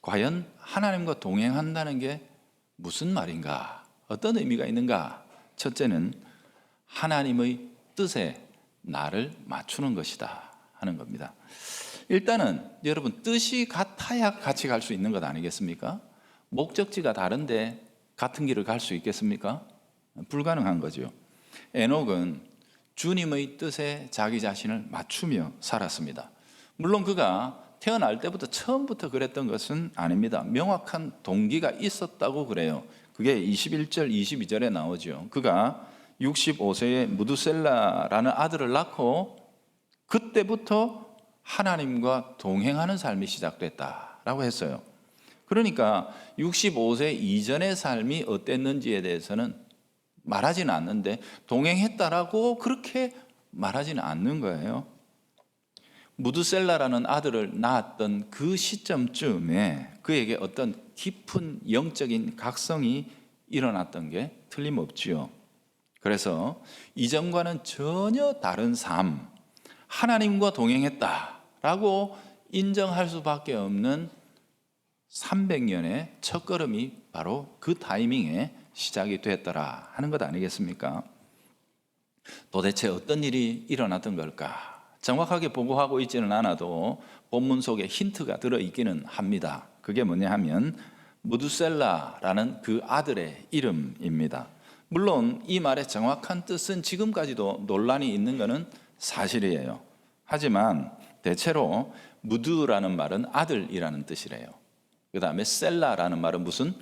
과연 하나님과 동행한다는 게 무슨 말인가? 어떤 의미가 있는가? 첫째는 하나님의 뜻에 나를 맞추는 것이다 하는 겁니다. 일단은 여러분, 뜻이 같아야 같이 갈 수 있는 것 아니겠습니까? 목적지가 다른데 같은 길을 갈 수 있겠습니까? 불가능한 거죠. 에녹은 주님의 뜻에 자기 자신을 맞추며 살았습니다. 물론 그가 태어날 때부터 처음부터 그랬던 것은 아닙니다. 명확한 동기가 있었다고 그래요. 그게 21절, 22절에 나오죠. 그가 65세에 무두셀라라는 아들을 낳고 그때부터 하나님과 동행하는 삶이 시작됐다라고 했어요. 그러니까 65세 이전의 삶이 어땠는지에 대해서는 말하지는 않는데 동행했다라고 그렇게 말하지는 않는 거예요. 무두셀라라는 아들을 낳았던 그 시점쯤에 그에게 어떤 깊은 영적인 각성이 일어났던 게 틀림없지요. 그래서 이전과는 전혀 다른 삶, 하나님과 동행했다라고 인정할 수밖에 없는 300년의 첫걸음이 바로 그 타이밍에 시작이 됐더라 하는 것 아니겠습니까? 도대체 어떤 일이 일어났던 걸까? 정확하게 보고하고 있지는 않아도 본문 속에 힌트가 들어있기는 합니다. 그게 뭐냐 하면 무두셀라라는 그 아들의 이름입니다. 물론 이 말의 정확한 뜻은 지금까지도 논란이 있는 것은 사실이에요. 하지만 대체로 무두라는 말은 아들이라는 뜻이래요. 그 다음에 셀라라는 말은 무슨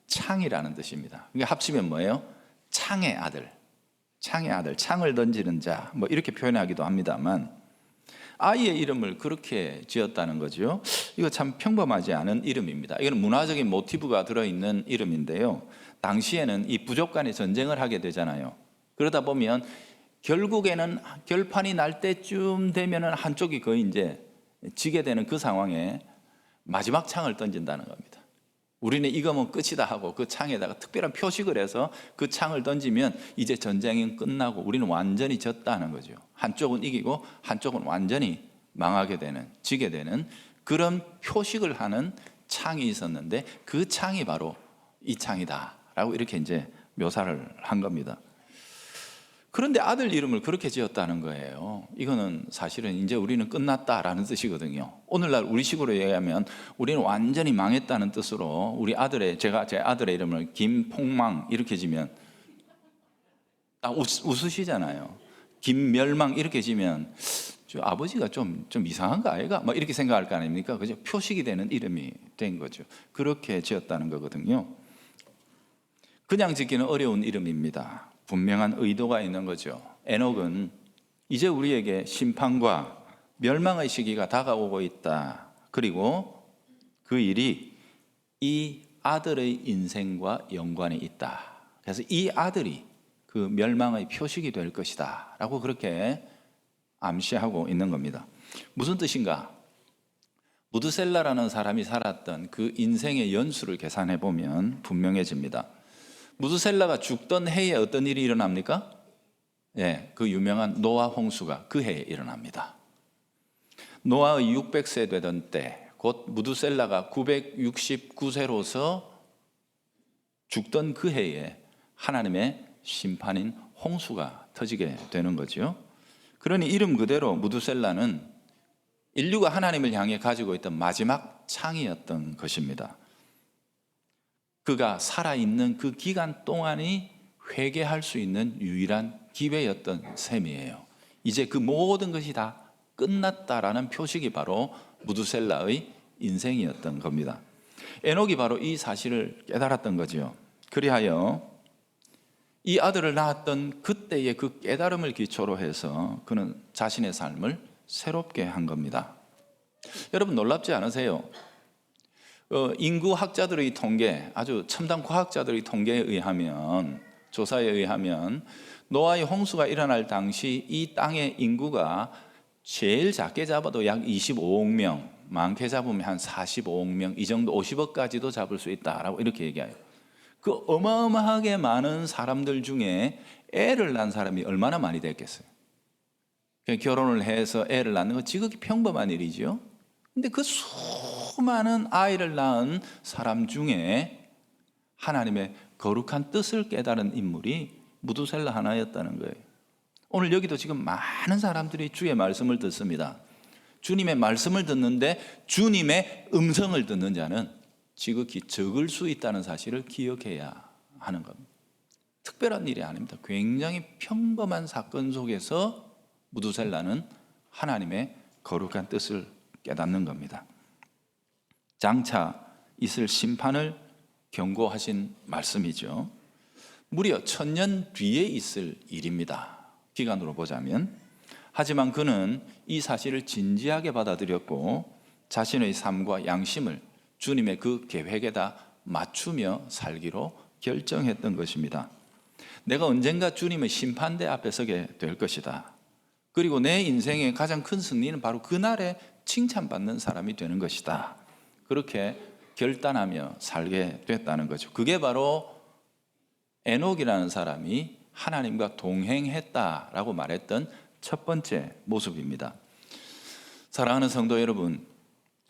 창이라는 뜻입니다. 이게 합치면 뭐예요? 창의 아들, 창의 아들, 창을 던지는 자, 뭐 이렇게 표현하기도 합니다만 아이의 이름을 그렇게 지었다는 거죠. 이거 참 평범하지 않은 이름입니다. 이건 문화적인 모티브가 들어있는 이름인데요. 당시에는 이 부족 간의 전쟁을 하게 되잖아요. 그러다 보면 결국에는 결판이 날 때쯤 되면은 한쪽이 거의 이제 지게 되는 그 상황에 마지막 창을 던진다는 겁니다. 우리는 이거면 끝이다 하고 그 창에다가 특별한 표식을 해서 그 창을 던지면 이제 전쟁은 끝나고 우리는 완전히 졌다는 거죠. 한쪽은 이기고 한쪽은 완전히 망하게 되는, 지게 되는 그런 표식을 하는 창이 있었는데 그 창이 바로 이 창이다라고 이렇게 이제 묘사를 한 겁니다. 그런데 아들 이름을 그렇게 지었다는 거예요. 이거는 사실은 이제 우리는 끝났다라는 뜻이거든요. 오늘날 우리식으로 얘기하면 우리는 완전히 망했다는 뜻으로 우리 제가 제 아들의 이름을 김폭망 이렇게 지면 웃으시잖아요. 김멸망 이렇게 지면 아버지가 좀 이상한 거 아이가? 막 이렇게 생각할 거 아닙니까? 그죠? 표식이 되는 이름이 된 거죠. 그렇게 지었다는 거거든요. 그냥 짓기는 어려운 이름입니다. 분명한 의도가 있는 거죠. 에녹은 이제 우리에게 심판과 멸망의 시기가 다가오고 있다. 그리고 그 일이 이 아들의 인생과 연관이 있다. 그래서 이 아들이 그 멸망의 표식이 될 것이다 라고 그렇게 암시하고 있는 겁니다. 무슨 뜻인가? 무두셀라라는 사람이 살았던 그 인생의 연수를 계산해 보면 분명해집니다. 무두셀라가 죽던 해에 어떤 일이 일어납니까? 예, 그 유명한 노아 홍수가 그 해에 일어납니다. 노아의 600세 되던 때, 곧 무두셀라가 969세로서 죽던 그 해에 하나님의 심판인 홍수가 터지게 되는 거죠. 그러니 이름 그대로 무두셀라는 인류가 하나님을 향해 가지고 있던 마지막 창이었던 것입니다. 그가 살아있는 그 기간 동안이 회개할 수 있는 유일한 기회였던 셈이에요. 이제 그 모든 것이 다 끝났다라는 표식이 바로 무두셀라의 인생이었던 겁니다. 에녹이 바로 이 사실을 깨달았던 거죠. 그리하여 이 아들을 낳았던 그때의 그 깨달음을 기초로 해서 그는 자신의 삶을 새롭게 한 겁니다. 여러분 놀랍지 않으세요? 인구학자들의 통계, 아주 첨단 과학자들의 통계에 의하면, 조사에 의하면 노아의 홍수가 일어날 당시 이 땅의 인구가 제일 작게 잡아도 약 25억 명, 많게 잡으면 한 45억 명, 이 정도 50억까지도 잡을 수 있다라고 이렇게 얘기해요. 그 어마어마하게 많은 사람들 중에 애를 낳은 사람이 얼마나 많이 됐겠어요? 결혼을 해서 애를 낳는 건 지극히 평범한 일이죠. 근데 그 수많은 아이를 낳은 사람 중에 하나님의 거룩한 뜻을 깨달은 인물이 무두셀라 하나였다는 거예요. 오늘 여기도 지금 많은 사람들이 주의 말씀을 듣습니다. 주님의 말씀을 듣는데 주님의 음성을 듣는 자는 지극히 적을 수 있다는 사실을 기억해야 하는 겁니다. 특별한 일이 아닙니다. 굉장히 평범한 사건 속에서 무두셀라는 하나님의 거룩한 뜻을 깨닫는 겁니다. 장차 있을 심판을 경고하신 말씀이죠. 무려 1000년 뒤에 있을 일입니다. 기간으로 보자면. 하지만 그는 이 사실을 진지하게 받아들였고 자신의 삶과 양심을 주님의 그 계획에다 맞추며 살기로 결정했던 것입니다. 내가 언젠가 주님의 심판대 앞에 서게 될 것이다. 그리고 내 인생의 가장 큰 승리는 바로 그날에 칭찬받는 사람이 되는 것이다. 그렇게 결단하며 살게 됐다는 거죠. 그게 바로 에녹이라는 사람이 하나님과 동행했다라고 말했던 첫 번째 모습입니다. 사랑하는 성도 여러분,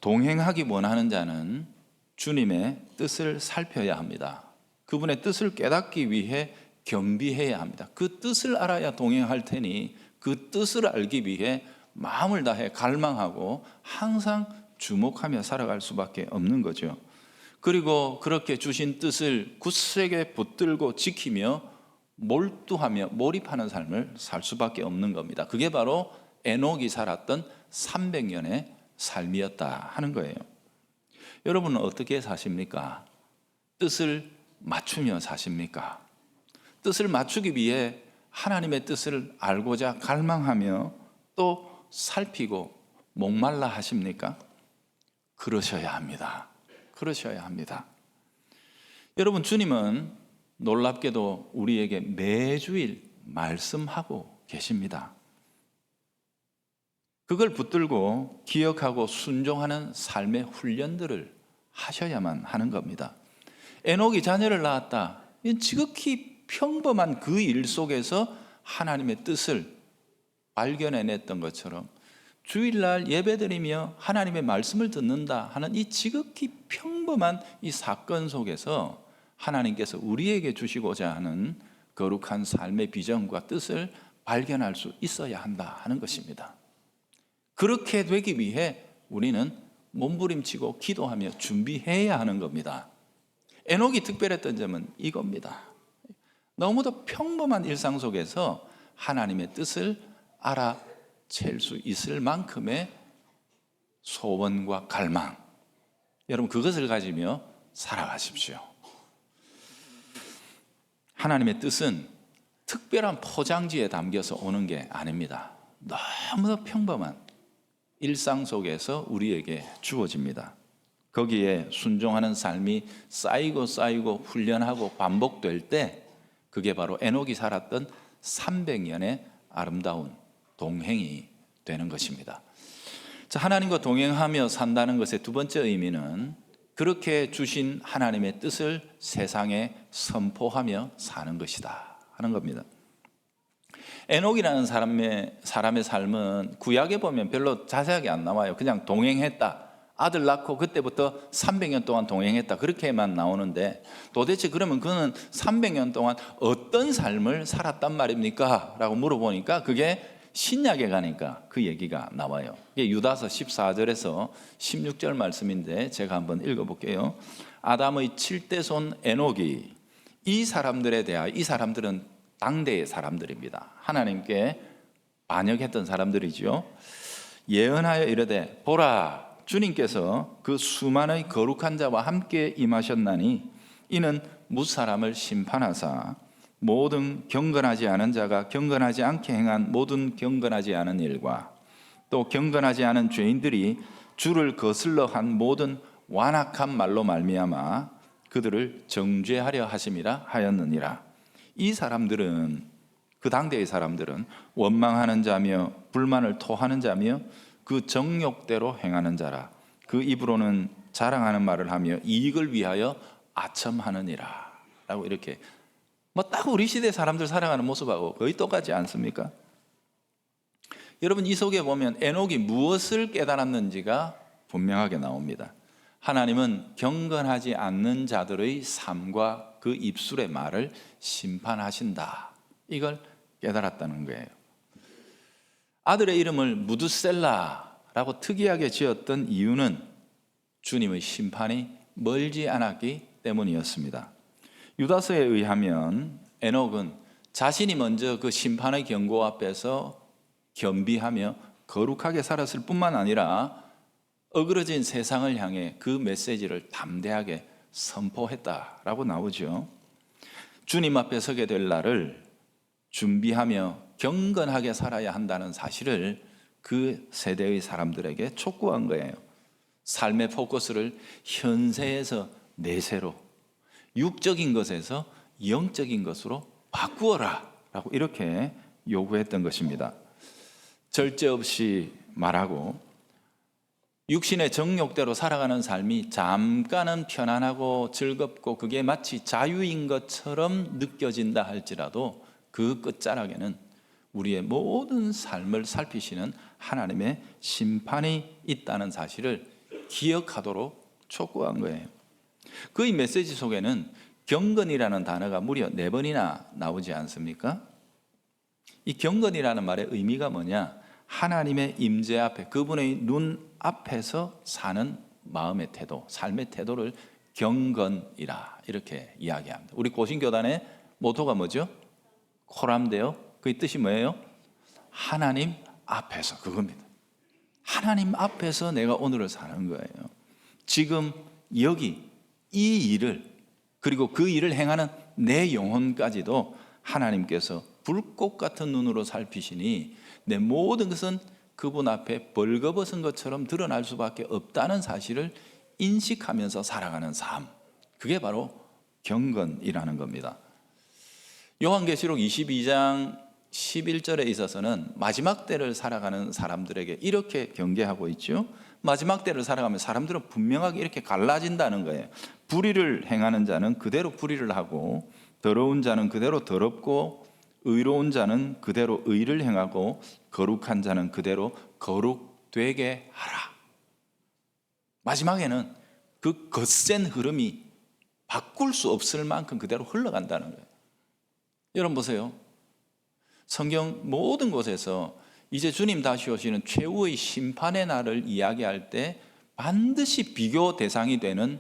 동행하기 원하는 자는 주님의 뜻을 살펴야 합니다. 그분의 뜻을 깨닫기 위해 겸비해야 합니다. 그 뜻을 알아야 동행할 테니 그 뜻을 알기 위해 마음을 다해 갈망하고 항상 주목하며 살아갈 수밖에 없는 거죠. 그리고 그렇게 주신 뜻을 굳세게 붙들고 지키며 몰두하며 몰입하는 삶을 살 수밖에 없는 겁니다. 그게 바로 에녹이 살았던 300년의 삶이었다 하는 거예요. 여러분은 어떻게 사십니까? 뜻을 맞추며 사십니까? 뜻을 맞추기 위해 하나님의 뜻을 알고자 갈망하며 또 살피고 목말라 하십니까? 그러셔야 합니다. 그러셔야 합니다. 여러분, 주님은 놀랍게도 우리에게 매주일 말씀하고 계십니다. 그걸 붙들고 기억하고 순종하는 삶의 훈련들을 하셔야만 하는 겁니다. 에녹이 자녀를 낳았다. 이건 지극히 평범한 그 일 속에서 하나님의 뜻을 발견해냈던 것처럼 주일날 예배드리며 하나님의 말씀을 듣는다 하는 이 지극히 평범한 이 사건 속에서 하나님께서 우리에게 주시고자 하는 거룩한 삶의 비전과 뜻을 발견할 수 있어야 한다 하는 것입니다. 그렇게 되기 위해 우리는 몸부림치고 기도하며 준비해야 하는 겁니다. 에녹이 특별했던 점은 이겁니다. 너무도 평범한 일상 속에서 하나님의 뜻을 알아챌 수 있을 만큼의 소원과 갈망, 여러분 그것을 가지며 살아가십시오. 하나님의 뜻은 특별한 포장지에 담겨서 오는 게 아닙니다. 너무도 평범한 일상 속에서 우리에게 주어집니다. 거기에 순종하는 삶이 쌓이고 훈련하고 반복될 때 그게 바로 에녹이 살았던 300년의 아름다운 동행이 되는 것입니다. 자, 하나님과 동행하며 산다는 것의 두 번째 의미는 그렇게 주신 하나님의 뜻을 세상에 선포하며 사는 것이다 하는 겁니다. 에녹이라는 사람의 삶은 구약에 보면 별로 자세하게 안 나와요. 그냥 동행했다. 아들 낳고 그때부터 300년 동안 동행했다. 그렇게만 나오는데 도대체 그러면 그는 300년 동안 어떤 삶을 살았단 말입니까? 라고 물어보니까 그게 신약에 가니까 그 얘기가 나와요. 이게 유다서 14절에서 16절 말씀인데 제가 한번 읽어볼게요. 아담의 7대 손 에녹이 이 사람들에 대하여, 이 사람들은 당대의 사람들입니다. 하나님께 반역했던 사람들이죠. 예언하여 이르되 보라 주님께서 그 수많은 거룩한 자와 함께 임하셨나니 이는 무사람을 심판하사 모든 경건하지 않은 자가 경건하지 않게 행한 모든 경건하지 않은 일과 또 경건하지 않은 죄인들이 주를 거슬러 한 모든 완악한 말로 말미암아 그들을 정죄하려 하심이라 하였느니라. 이 사람들은, 그 당대의 사람들은 원망하는 자며 불만을 토하는 자며 그 정욕대로 행하는 자라. 그 입으로는 자랑하는 말을 하며 이익을 위하여 아첨하느니라 라고 이렇게 딱 우리 시대 사람들 살아가는 모습하고 거의 똑같지 않습니까? 여러분 이 속에 보면 에녹이 무엇을 깨달았는지가 분명하게 나옵니다. 하나님은 경건하지 않는 자들의 삶과 그 입술의 말을 심판하신다. 이걸 깨달았다는 거예요. 아들의 이름을 무드셀라라고 특이하게 지었던 이유는 주님의 심판이 멀지 않았기 때문이었습니다. 유다서에 의하면 에녹은 자신이 먼저 그 심판의 경고 앞에서 겸비하며 거룩하게 살았을 뿐만 아니라 어그러진 세상을 향해 그 메시지를 담대하게 선포했다라고 나오죠. 주님 앞에 서게 될 날을 준비하며 경건하게 살아야 한다는 사실을 그 세대의 사람들에게 촉구한 거예요. 삶의 포커스를 현세에서 내세로, 육적인 것에서 영적인 것으로 바꾸어라 라고 이렇게 요구했던 것입니다. 절제 없이 말하고 육신의 정욕대로 살아가는 삶이 잠깐은 편안하고 즐겁고 그게 마치 자유인 것처럼 느껴진다 할지라도 그 끝자락에는 우리의 모든 삶을 살피시는 하나님의 심판이 있다는 사실을 기억하도록 촉구한 거예요. 그의 메시지 속에는 경건이라는 단어가 무려 4번이나 나오지 않습니까? 이 경건이라는 말의 의미가 뭐냐? 하나님의 임재 앞에, 그분의 눈 앞에서 사는 마음의 태도, 삶의 태도를 경건이라 이렇게 이야기합니다. 우리 고신교단의 모토가 뭐죠? 코람데요. 그 뜻이 뭐예요? 하나님 앞에서, 그겁니다. 하나님 앞에서 내가 오늘을 사는 거예요. 지금 여기 이 일을, 그리고 그 일을 행하는 내 영혼까지도 하나님께서 불꽃 같은 눈으로 살피시니 내 모든 것은 그분 앞에 벌거벗은 것처럼 드러날 수밖에 없다는 사실을 인식하면서 살아가는 삶, 그게 바로 경건이라는 겁니다. 요한계시록 22장 11절에 있어서는 마지막 때를 살아가는 사람들에게 이렇게 경계하고 있죠. 마지막 때를 살아가면 사람들은 분명하게 이렇게 갈라진다는 거예요. 불의를 행하는 자는 그대로 불의를 하고, 더러운 자는 그대로 더럽고, 의로운 자는 그대로 의를 행하고, 거룩한 자는 그대로 거룩되게 하라. 마지막에는 그 거센 흐름이 바꿀 수 없을 만큼 그대로 흘러간다는 거예요. 여러분 보세요. 성경 모든 곳에서 이제 주님 다시 오시는 최후의 심판의 날을 이야기할 때 반드시 비교 대상이 되는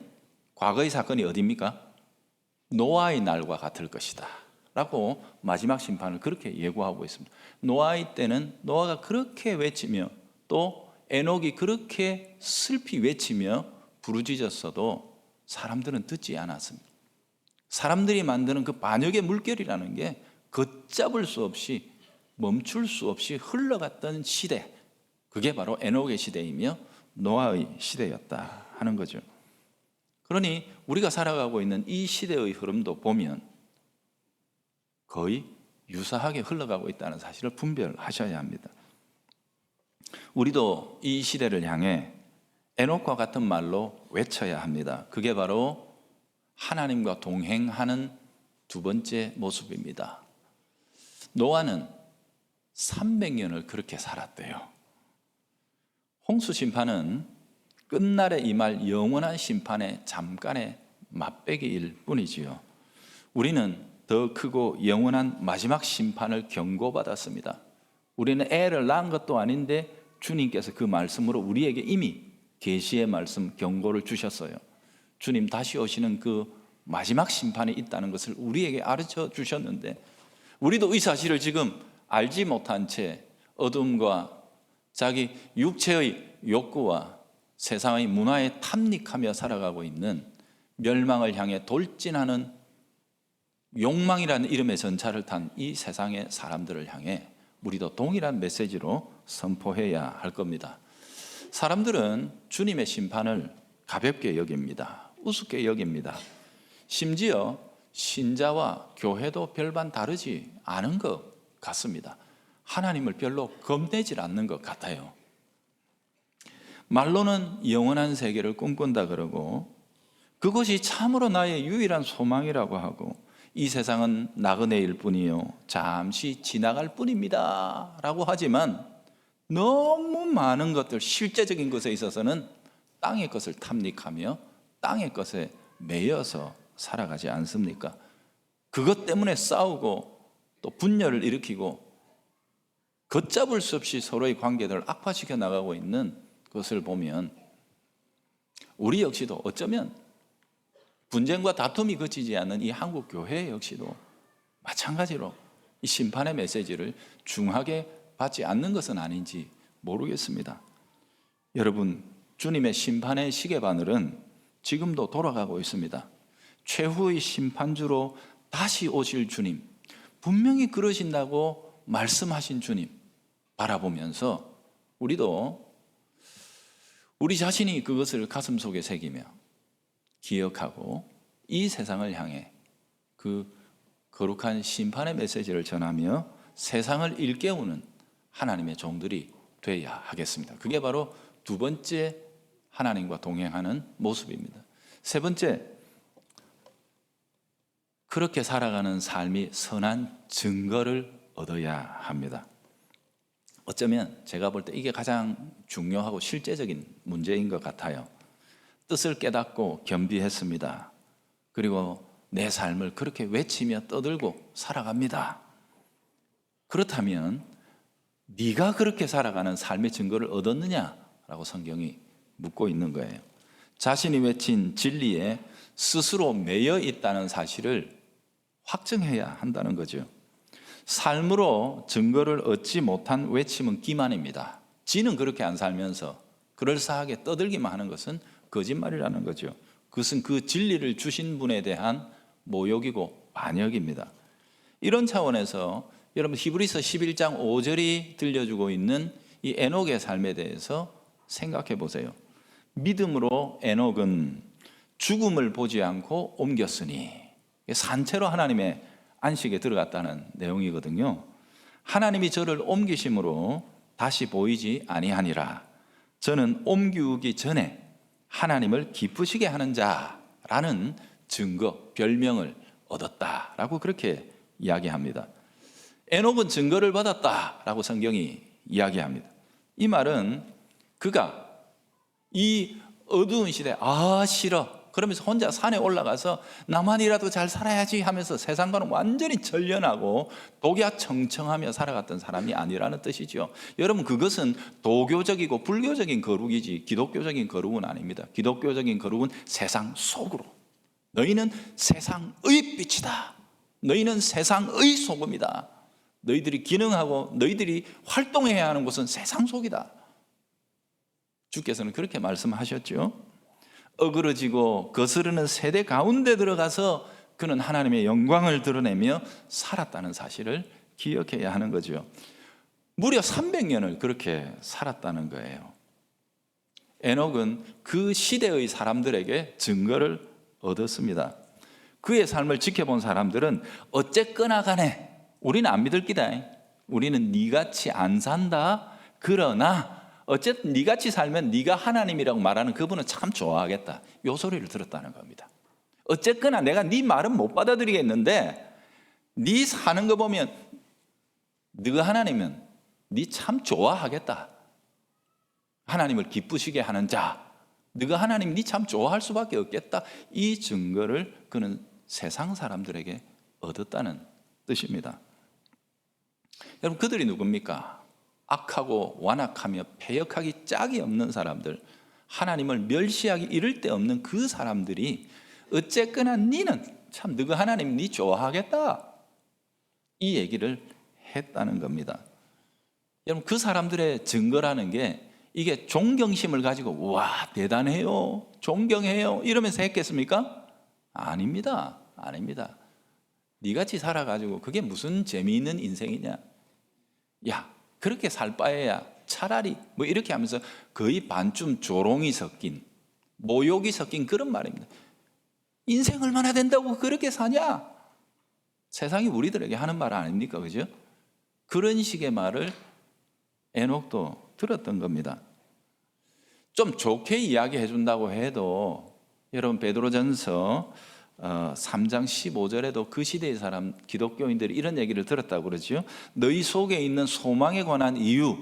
과거의 사건이 어디입니까? 노아의 날과 같을 것이다 라고 마지막 심판을 그렇게 예고하고 있습니다. 노아의 때는 노아가 그렇게 외치며 또 에녹이 그렇게 슬피 외치며 부르짖었어도 사람들은 듣지 않았습니다. 사람들이 만드는 그 반역의 물결이라는 게 걷잡을 수 없이, 멈출 수 없이 흘러갔던 시대, 그게 바로 에녹의 시대이며 노아의 시대였다 하는 거죠. 그러니 우리가 살아가고 있는 이 시대의 흐름도 보면 거의 유사하게 흘러가고 있다는 사실을 분별하셔야 합니다. 우리도 이 시대를 향해 에녹과 같은 말로 외쳐야 합니다. 그게 바로 하나님과 동행하는 두 번째 모습입니다. 노아는 300년을 그렇게 살았대요. 홍수 심판은 끝날에 임할 영원한 심판의 잠깐의 맛배기일 뿐이지요. 우리는 더 크고 영원한 마지막 심판을 경고받았습니다. 우리는 애를 낳은 것도 아닌데 주님께서 그 말씀으로 우리에게 이미 계시의 말씀, 경고를 주셨어요. 주님 다시 오시는 그 마지막 심판이 있다는 것을 우리에게 가르쳐 주셨는데 우리도 이 사실을 지금 알지 못한 채 어둠과 자기 육체의 욕구와 세상의 문화에 탐닉하며 살아가고 있는, 멸망을 향해 돌진하는 욕망이라는 이름의 전차를 탄 이 세상의 사람들을 향해 우리도 동일한 메시지로 선포해야 할 겁니다. 사람들은 주님의 심판을 가볍게 여깁니다. 우습게 여깁니다. 심지어 신자와 교회도 별반 다르지 않은 것 같습니다. 하나님을 별로 겁내질 않는 것 같아요. 말로는 영원한 세계를 꿈꾼다 그러고 그것이 참으로 나의 유일한 소망이라고 하고 이 세상은 나그네일 뿐이요 잠시 지나갈 뿐입니다 라고 하지만 너무 많은 것들, 실제적인 것에 있어서는 땅의 것을 탐닉하며 땅의 것에 매여서 살아가지 않습니까? 그것 때문에 싸우고 또 분열을 일으키고 걷잡을 수 없이 서로의 관계들을 악화시켜 나가고 있는 것을 보면 우리 역시도 어쩌면 분쟁과 다툼이 그치지 않는 이 한국 교회 역시도 마찬가지로 이 심판의 메시지를 중하게 받지 않는 것은 아닌지 모르겠습니다. 여러분, 주님의 심판의 시계바늘은 지금도 돌아가고 있습니다. 최후의 심판주로 다시 오실 주님, 분명히 그러신다고 말씀하신 주님 바라보면서 우리도 우리 자신이 그것을 가슴속에 새기며 기억하고 이 세상을 향해 그 거룩한 심판의 메시지를 전하며 세상을 일깨우는 하나님의 종들이 되어야 하겠습니다. 그게 바로 두 번째 하나님과 동행하는 모습입니다. 세 번째, 그렇게 살아가는 삶이 선한 증거를 얻어야 합니다. 어쩌면 제가 볼 때 이게 가장 중요하고 실제적인 문제인 것 같아요. 뜻을 깨닫고 겸비했습니다. 그리고 내 삶을 그렇게 외치며 떠들고 살아갑니다. 그렇다면 네가 그렇게 살아가는 삶의 증거를 얻었느냐라고 성경이 묻고 있는 거예요. 자신이 외친 진리에 스스로 매여 있다는 사실을 확증해야 한다는 거죠. 삶으로 증거를 얻지 못한 외침은 기만입니다. 지는 그렇게 안 살면서 그럴싸하게 떠들기만 하는 것은 거짓말이라는 거죠. 그것은 그 진리를 주신 분에 대한 모욕이고 반역입니다. 이런 차원에서 여러분 히브리서 11장 5절이 들려주고 있는 이 에녹의 삶에 대해서 생각해 보세요. 믿음으로 에녹은 죽음을 보지 않고 옮겼으니, 산채로 하나님의 안식에 들어갔다는 내용이거든요. 하나님이 저를 옮기심으로 다시 보이지 아니하니라. 저는 옮기기 전에 하나님을 기쁘시게 하는 자라는 증거, 별명을 얻었다라고 그렇게 이야기합니다. 에녹은 증거를 받았다라고 성경이 이야기합니다. 이 말은 그가 이 어두운 시대에 싫어 그러면서 혼자 산에 올라가서 나만이라도 잘 살아야지 하면서 세상과는 완전히 절연하고 독야청청하며 살아갔던 사람이 아니라는 뜻이죠. 여러분, 그것은 도교적이고 불교적인 거룩이지 기독교적인 거룩은 아닙니다. 기독교적인 거룩은 세상 속으로, 너희는 세상의 빛이다, 너희는 세상의 소금이다, 너희들이 기능하고 너희들이 활동해야 하는 곳은 세상 속이다. 주께서는 그렇게 말씀하셨죠. 어그러지고 거스르는 세대 가운데 들어가서 그는 하나님의 영광을 드러내며 살았다는 사실을 기억해야 하는 거죠. 무려 300년을 그렇게 살았다는 거예요. 에녹은 그 시대의 사람들에게 증거를 얻었습니다. 그의 삶을 지켜본 사람들은 어쨌거나 간에 우리는 안 믿을 기다, 우리는 니같이 안 산다, 그러나 어쨌든 니같이 살면 네가 하나님이라고 말하는 그분은 참 좋아하겠다, 이 소리를 들었다는 겁니다. 어쨌거나 내가 네 말은 못 받아들이겠는데 네 사는 거 보면 네가 하나님이면 네 참 좋아하겠다, 하나님을 기쁘시게 하는 자, 네가 하나님 네 참 좋아할 수밖에 없겠다, 이 증거를 그는 세상 사람들에게 얻었다는 뜻입니다. 여러분, 그들이 누굽니까? 악하고 완악하며 패역하기 짝이 없는 사람들, 하나님을 멸시하기 이를 데 없는 그 사람들이 어쨌거나 니는 참 너가 하나님 니 좋아하겠다, 이 얘기를 했다는 겁니다. 여러분, 그 사람들의 증거라는 게 이게 존경심을 가지고 와 대단해요, 존경해요 이러면서 했겠습니까? 아닙니다. 아닙니다. 니같이 살아가지고 그게 무슨 재미있는 인생이냐, 야 그렇게 살 바에야 차라리 뭐 이렇게 하면서 거의 반쯤 조롱이 섞인, 모욕이 섞인 그런 말입니다. 인생 얼마나 된다고 그렇게 사냐? 세상이 우리들에게 하는 말 아닙니까? 그죠? 그런 식의 말을 에녹도 들었던 겁니다. 좀 좋게 이야기해 준다고 해도 여러분, 베드로전서 3장 15절에도 그 시대의 사람 기독교인들이 이런 얘기를 들었다고 그러죠. 너희 속에 있는 소망에 관한 이유,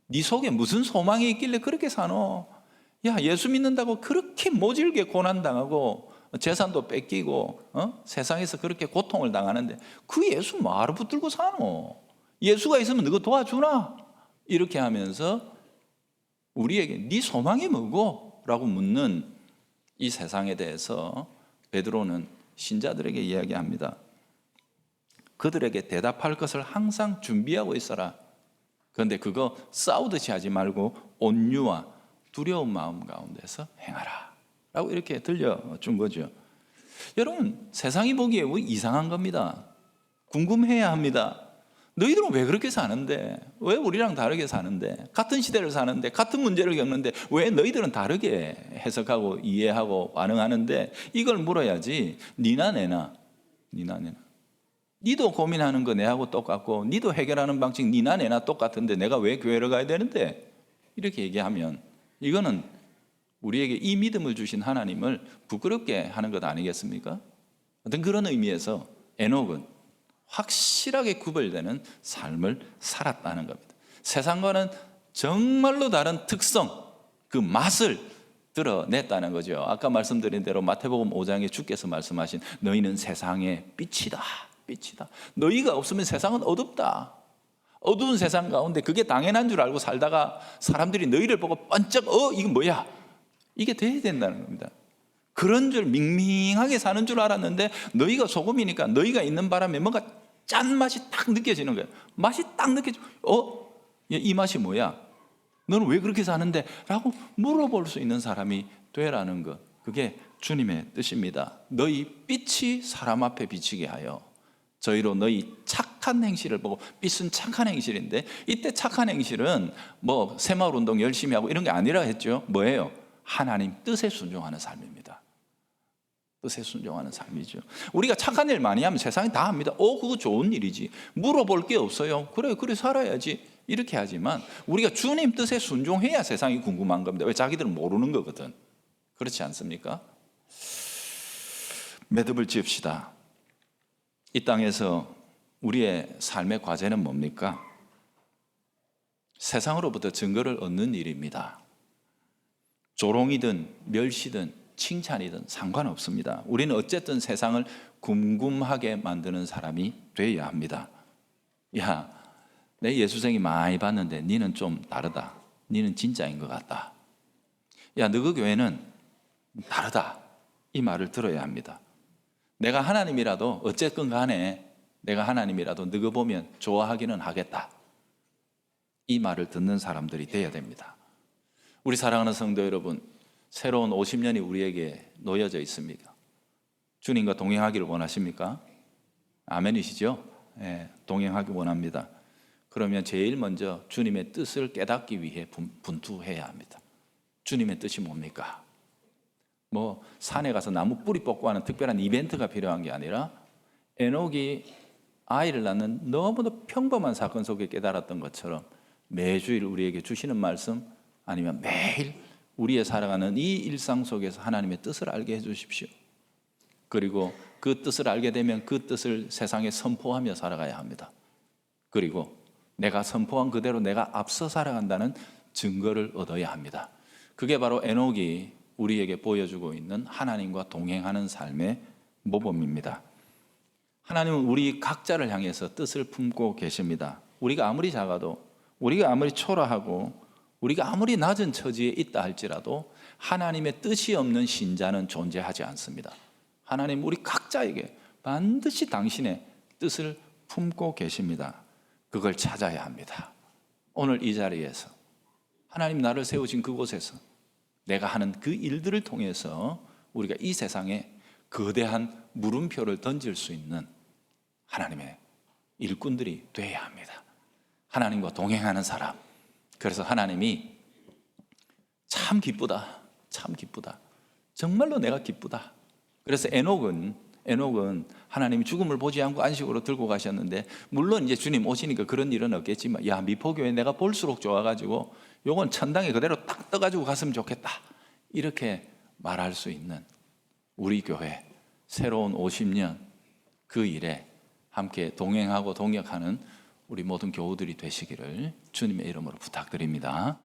네 속에 무슨 소망이 있길래 그렇게 사노? 야, 예수 믿는다고 그렇게 모질게 고난당하고 재산도 뺏기고 세상에서 그렇게 고통을 당하는데 그 예수 뭐하러 붙들고 사노? 예수가 있으면 너가 도와주나? 이렇게 하면서 우리에게 네 소망이 뭐고? 라고 묻는 이 세상에 대해서 베드로는 신자들에게 이야기합니다. 그들에게 대답할 것을 항상 준비하고 있어라. 그런데 그거 싸우듯이 하지 말고 온유와 두려운 마음 가운데서 행하라 라고 이렇게 들려준 거죠. 여러분, 세상이 보기에 이상한 겁니다. 궁금해야 합니다. 너희들은 왜 그렇게 사는데? 왜 우리랑 다르게 사는데? 같은 시대를 사는데 같은 문제를 겪는데 왜 너희들은 다르게 해석하고 이해하고 반응하는데? 이걸 물어야지. 니나 내나 니도 고민하는 거 내하고 똑같고 니도 해결하는 방식 니나 내나 똑같은데 내가 왜 교회를 가야 되는데? 이렇게 얘기하면 이거는 우리에게 이 믿음을 주신 하나님을 부끄럽게 하는 것 아니겠습니까? 어떤 그런 의미에서 에녹은 확실하게 구별되는 삶을 살았다는 겁니다. 세상과는 정말로 다른 특성, 그 맛을 드러냈다는 거죠. 아까 말씀드린 대로 마태복음 5장에 주께서 말씀하신 너희는 세상의 빛이다. 너희가 없으면 세상은 어둡다. 어두운 세상 가운데 그게 당연한 줄 알고 살다가 사람들이 너희를 보고 번쩍 이건 뭐야? 이게 돼야 된다는 겁니다. 그런 줄 밍밍하게 사는 줄 알았는데 너희가 소금이니까 너희가 있는 바람에 뭔가 짠맛이 딱 느껴지는 거예요. 맛이 딱 느껴져. 이 맛이 뭐야? 너는 왜 그렇게 사는데? 라고 물어볼 수 있는 사람이 되라는 것. 그게 주님의 뜻입니다. 너희 빛이 사람 앞에 비치게 하여 저희로 너희 착한 행실을 보고, 빛은 착한 행실인데 이때 착한 행실은 뭐 새마을운동 열심히 하고 이런 게 아니라 했죠. 뭐예요? 하나님 뜻에 순종하는 삶입니다. 뜻에 순종하는 삶이죠. 우리가 착한 일 많이 하면 세상이 다 합니다. 그거 좋은 일이지. 물어볼 게 없어요. 그래 살아야지. 이렇게 하지만 우리가 주님 뜻에 순종해야 세상이 궁금한 겁니다. 왜? 자기들은 모르는 거거든. 그렇지 않습니까? 매듭을 지읍시다. 이 땅에서 우리의 삶의 과제는 뭡니까? 세상으로부터 증거를 얻는 일입니다. 조롱이든 멸시든 칭찬이든 상관없습니다. 우리는 어쨌든 세상을 궁금하게 만드는 사람이 되어야 합니다. 야, 내 예수생이 많이 봤는데 니는 좀 다르다. 니는 진짜인 것 같다. 야, 너 그 교회는 다르다. 이 말을 들어야 합니다. 내가 하나님이라도 어쨌건 간에 내가 하나님이라도 너거 보면 좋아하기는 하겠다. 이 말을 듣는 사람들이 되어야 됩니다. 우리 사랑하는 성도 여러분, 새로운 50년이 우리에게 놓여져 있습니까? 주님과 동행하기를 원하십니까? 아멘이시죠? 네, 동행하기 원합니다. 그러면 제일 먼저 주님의 뜻을 깨닫기 위해 분투해야 합니다. 주님의 뜻이 뭡니까? 뭐 산에 가서 나무 뿌리 뽑고 하는 특별한 이벤트가 필요한 게 아니라 에녹이 아이를 낳는 너무도 평범한 사건 속에 깨달았던 것처럼 매주일 우리에게 주시는 말씀, 아니면 매일 우리의 살아가는 이 일상 속에서 하나님의 뜻을 알게 해주십시오. 그리고 그 뜻을 알게 되면 그 뜻을 세상에 선포하며 살아가야 합니다. 그리고 내가 선포한 그대로 내가 앞서 살아간다는 증거를 얻어야 합니다. 그게 바로 에녹이 우리에게 보여주고 있는 하나님과 동행하는 삶의 모범입니다. 하나님은 우리 각자를 향해서 뜻을 품고 계십니다. 우리가 아무리 작아도, 우리가 아무리 초라하고, 우리가 아무리 낮은 처지에 있다 할지라도 하나님의 뜻이 없는 신자는 존재하지 않습니다. 하나님 우리 각자에게 반드시 당신의 뜻을 품고 계십니다. 그걸 찾아야 합니다. 오늘 이 자리에서 하나님 나를 세우신 그곳에서 내가 하는 그 일들을 통해서 우리가 이 세상에 거대한 물음표를 던질 수 있는 하나님의 일꾼들이 되어야 합니다. 하나님과 동행하는 사람. 그래서 하나님이 참 기쁘다. 정말로 내가 기쁘다. 그래서 에녹은 하나님이 죽음을 보지 않고 안식으로 들고 가셨는데, 물론 이제 주님 오시니까 그런 일은 없겠지만, 야, 미포교회 내가 볼수록 좋아가지고 요건 천당에 그대로 딱 떠가지고 갔으면 좋겠다. 이렇게 말할 수 있는 우리 교회 새로운 50년 그 일에 함께 동행하고 동역하는 우리 모든 교우들이 되시기를 주님의 이름으로 부탁드립니다.